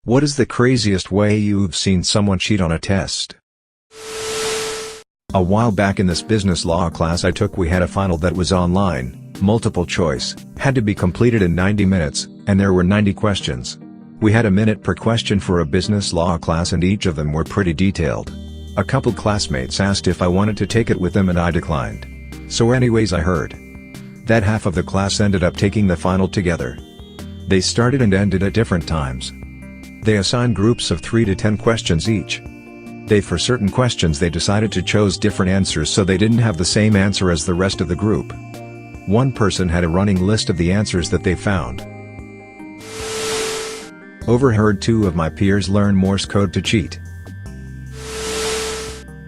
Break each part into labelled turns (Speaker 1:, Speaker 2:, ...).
Speaker 1: What is the craziest way you've seen someone cheat on a test? A while back in this business law class I took, we had a final that was online, multiple choice, had to be completed in 90 minutes, and there were 90 questions. We had a minute per question for a business law class and each of them were pretty detailed. A couple classmates asked if I wanted to take it with them and I declined. So anyways, I heard that half of the class ended up taking the final together. They started and ended at different times. They assigned groups of 3 to 10 questions each. For certain questions they decided to choose different answers so they didn't have the same answer as the rest of the group. One person had a running list of the answers that they found. Overheard 2 of my peers learn Morse code to cheat.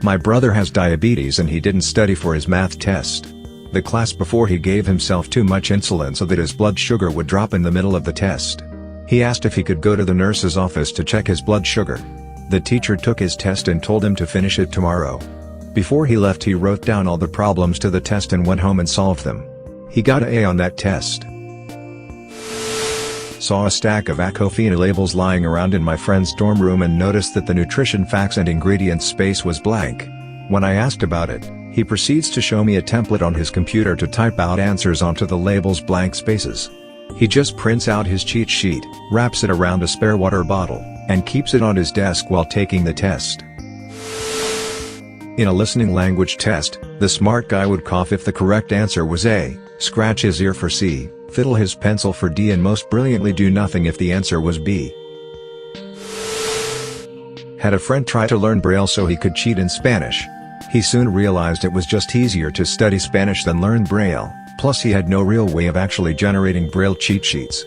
Speaker 1: My brother has diabetes and he didn't study for his math test. The class before, he gave himself too much insulin so that his blood sugar would drop in the middle of the test. He asked if he could go to the nurse's office to check his blood sugar. The teacher took his test and told him to finish it tomorrow. Before he left, he wrote down all the problems to the test and went home and solved them. He got an A on that test. Saw a stack of Aquafina labels lying around in my friend's dorm room and noticed that the nutrition facts and ingredients space was blank. When I asked about it, he proceeds to show me a template on his computer to type out answers onto the label's blank spaces. He just prints out his cheat sheet, wraps it around a spare water bottle, and keeps it on his desk while taking the test. In a listening language test, the smart guy would cough if the correct answer was A, scratch his ear for C, fiddle his pencil for D, and most brilliantly do nothing if the answer was B. Had a friend try to learn Braille so he could cheat in Spanish. He soon realized it was just easier to study Spanish than learn Braille, plus he had no real way of actually generating Braille cheat sheets.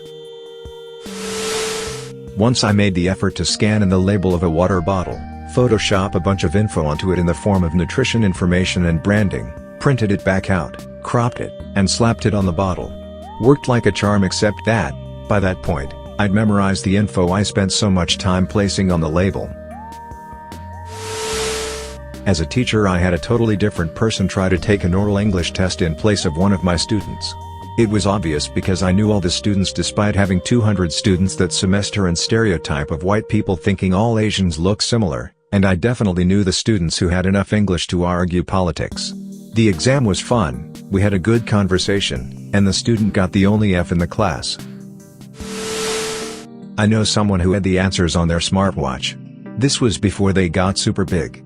Speaker 1: Once I made the effort to scan in the label of a water bottle, Photoshop a bunch of info onto it in the form of nutrition information and branding, printed it back out, cropped it, and slapped it on the bottle. Worked like a charm, except that, by that point, I'd memorized the info I spent so much time placing on the label. As a teacher, I had a totally different person try to take an oral English test in place of one of my students. It was obvious because I knew all the students despite having 200 students that semester and stereotype of white people thinking all Asians look similar, and I definitely knew the students who had enough English to argue politics. The exam was fun, we had a good conversation, and the student got the only F in the class. I know someone who had the answers on their smartwatch. This was before they got super big.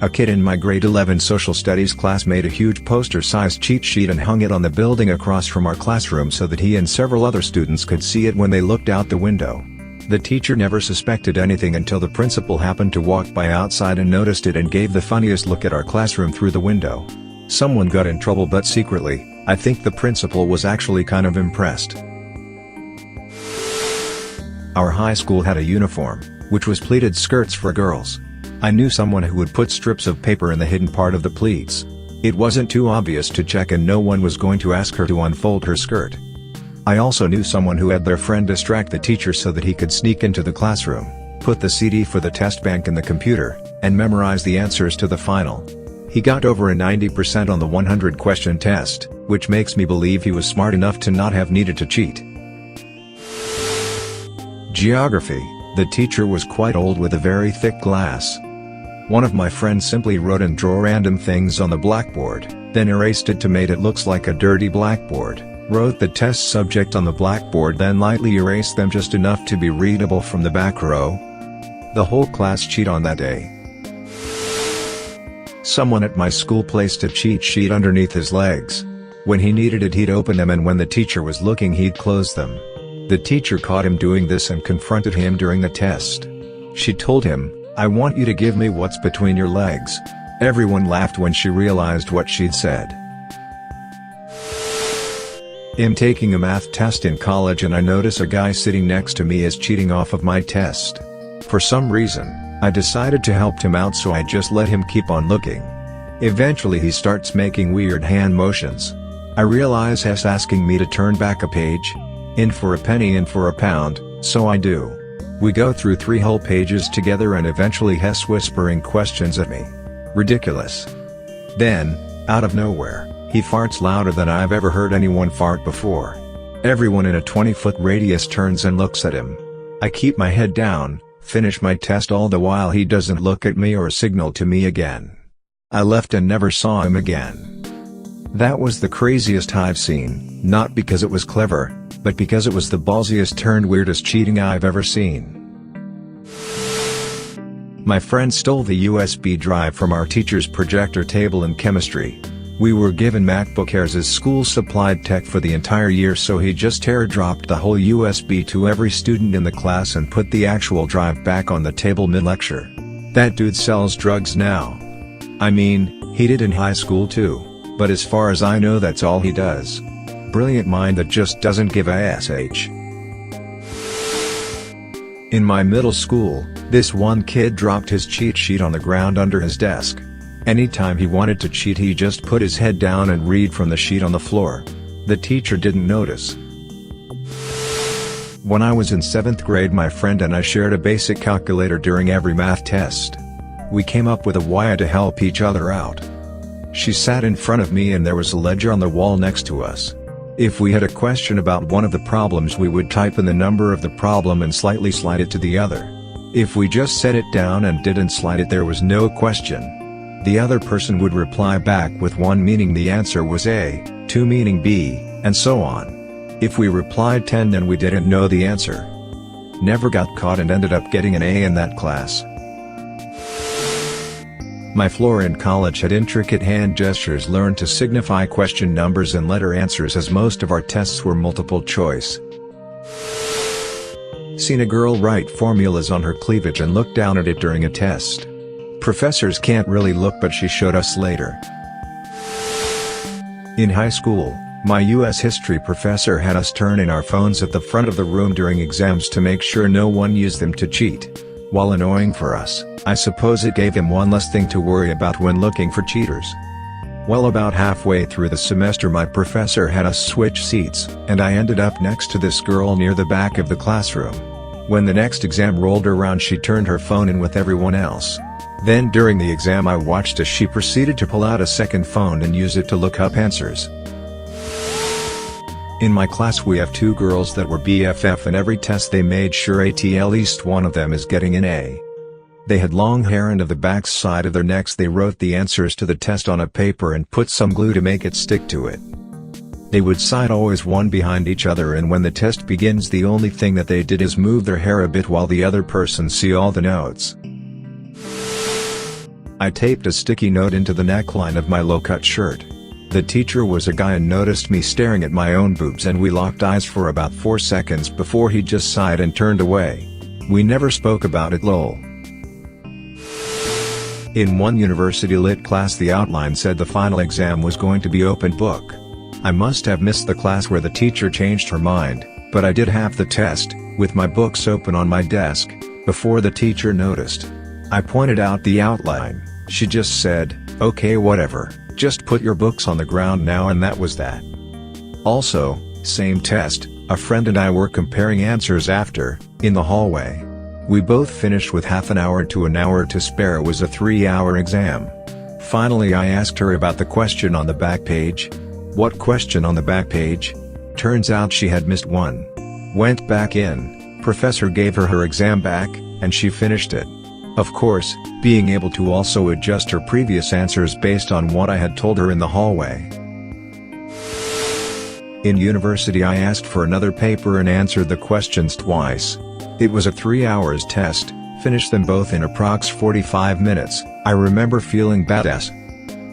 Speaker 1: A kid in my grade 11 social studies class made a huge poster-sized cheat sheet and hung it on the building across from our classroom so that he and several other students could see it when they looked out the window. The teacher never suspected anything until the principal happened to walk by outside and noticed it and gave the funniest look at our classroom through the window. Someone got in trouble, but secretly, I think the principal was actually kind of impressed. Our high school had a uniform, which was pleated skirts for girls. I knew someone who would put strips of paper in the hidden part of the pleats. It wasn't too obvious to check and no one was going to ask her to unfold her skirt. I also knew someone who had their friend distract the teacher so that he could sneak into the classroom, put the CD for the test bank in the computer, and memorize the answers to the final. He got over a 90% on the 100-question test, which makes me believe he was smart enough to not have needed to cheat. Geography. The teacher was quite old with a very thick glass. One of my friends simply wrote and drew random things on the blackboard, then erased it to make it look like a dirty blackboard, wrote the test subject on the blackboard, then lightly erased them just enough to be readable from the back row. The whole class cheated on that day. Someone at my school placed a cheat sheet underneath his legs. When he needed it, he'd open them, and when the teacher was looking, he'd close them. The teacher caught him doing this and confronted him during the test. She told him, "I want you to give me what's between your legs." Everyone laughed when she realized what she'd said. I'm taking a math test in college and I notice a guy sitting next to me is cheating off of my test. For some reason, I decided to help him out, so I just let him keep on looking. Eventually he starts making weird hand motions. I realize he's asking me to turn back a page. In for a penny, in for a pound, so I do. We go through 3 whole pages together and eventually he's whispering questions at me. Ridiculous. Then, out of nowhere, he farts louder than I've ever heard anyone fart before. Everyone in a 20-foot radius turns and looks at him. I keep my head down, finish my test all the while he doesn't look at me or signal to me again. I left and never saw him again. That was the craziest I've seen, not because it was clever, but because it was the ballsiest turned weirdest cheating I've ever seen. My friend stole the USB drive from our teacher's projector table in chemistry. We were given MacBook Airs as school-supplied tech for the entire year, so he just airdropped the whole USB to every student in the class and put the actual drive back on the table mid-lecture. That dude sells drugs now. I mean, he did in high school too, but as far as I know that's all he does. Brilliant mind that just doesn't give a sh. In my middle school, this one kid dropped his cheat sheet on the ground under his desk. Anytime he wanted to cheat he just put his head down and read from the sheet on the floor. The teacher didn't notice. When I was in 7th grade, my friend and I shared a basic calculator during every math test. We came up with a way to help each other out. She sat in front of me and there was a ledger on the wall next to us. If we had a question about one of the problems, we would type in the number of the problem and slightly slide it to the other. If we just set it down and didn't slide it, there was no question. The other person would reply back with 1 meaning the answer was A, 2 meaning B, and so on. If we replied 10, then we didn't know the answer. Never got caught and ended up getting an A in that class. My floor in college had intricate hand gestures learned to signify question numbers and letter answers, as most of our tests were multiple choice. Seen a girl write formulas on her cleavage and look down at it during a test. Professors can't really look, but she showed us later. In high school, my US history professor had us turn in our phones at the front of the room during exams to make sure no one used them to cheat. While annoying for us, I suppose it gave him one less thing to worry about when looking for cheaters. Well, about halfway through the semester my professor had us switch seats, and I ended up next to this girl near the back of the classroom. When the next exam rolled around, she turned her phone in with everyone else. Then during the exam I watched as she proceeded to pull out a second phone and use it to look up answers. In my class we have 2 girls that were BFF, and every test they made sure at least one of them is getting an A. They had long hair, and of the back side of their necks they wrote the answers to the test on a paper and put some glue to make it stick to it. They would sit always one behind each other, and when the test begins the only thing that they did is move their hair a bit while the other person see all the notes. I taped a sticky note into the neckline of my low-cut shirt. The teacher was a guy and noticed me staring at my own boobs, and we locked eyes for about 4 seconds before he just sighed and turned away. We never spoke about it, lol. In one university lit class the outline said the final exam was going to be open book. I must have missed the class where the teacher changed her mind, but I did have the test, with my books open on my desk, before the teacher noticed. I pointed out the outline. She just said, "Okay, whatever, just put your books on the ground now," and that was that. Also, same test, a friend and I were comparing answers after, in the hallway. We both finished with half an hour to an hour to spare. It was a 3-hour exam. Finally I asked her about the question on the back page. What question on the back page? Turns out she had missed one. Went back in, professor gave her her exam back, and she finished it. Of course, being able to also adjust her previous answers based on what I had told her in the hallway. In university I asked for another paper and answered the questions twice. It was a 3 hours test, finished them both in approx 45 minutes, I remember feeling badass.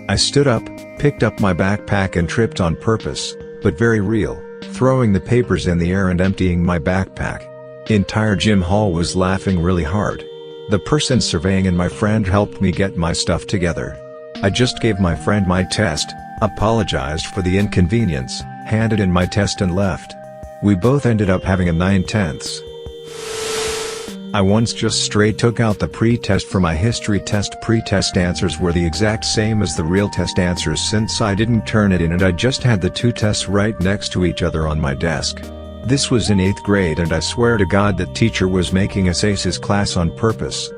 Speaker 1: I stood up, picked up my backpack and tripped on purpose, but very real, throwing the papers in the air and emptying my backpack. Entire gym hall was laughing really hard. The person surveying and my friend helped me get my stuff together. I just gave my friend my test, apologized for the inconvenience, handed in my test and left. We both ended up having a 9/10. I once just straight took out the pre-test for my history test. Pre-test answers were the exact same as the real test answers since I didn't turn it in, and I just had the 2 tests right next to each other on my desk. This was in 8th grade, and I swear to God that teacher was making us ace his class on purpose.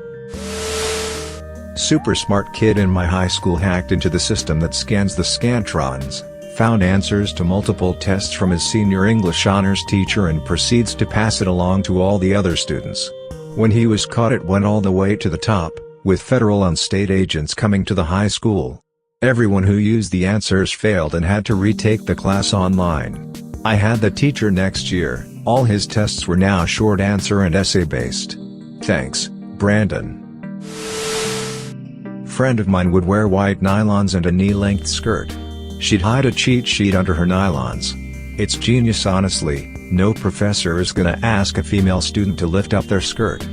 Speaker 1: Super smart kid in my high school hacked into the system that scans the scantrons, found answers to multiple tests from his senior English honors teacher and proceeds to pass it along to all the other students. When he was caught, it went all the way to the top, with federal and state agents coming to the high school. Everyone who used the answers failed and had to retake the class online. I had the teacher next year. All his tests were now short answer and essay based. Thanks, Brandon. Friend of mine would wear white nylons and a knee-length skirt. She'd hide a cheat sheet under her nylons. It's genius, honestly. No professor is gonna ask a female student to lift up their skirt.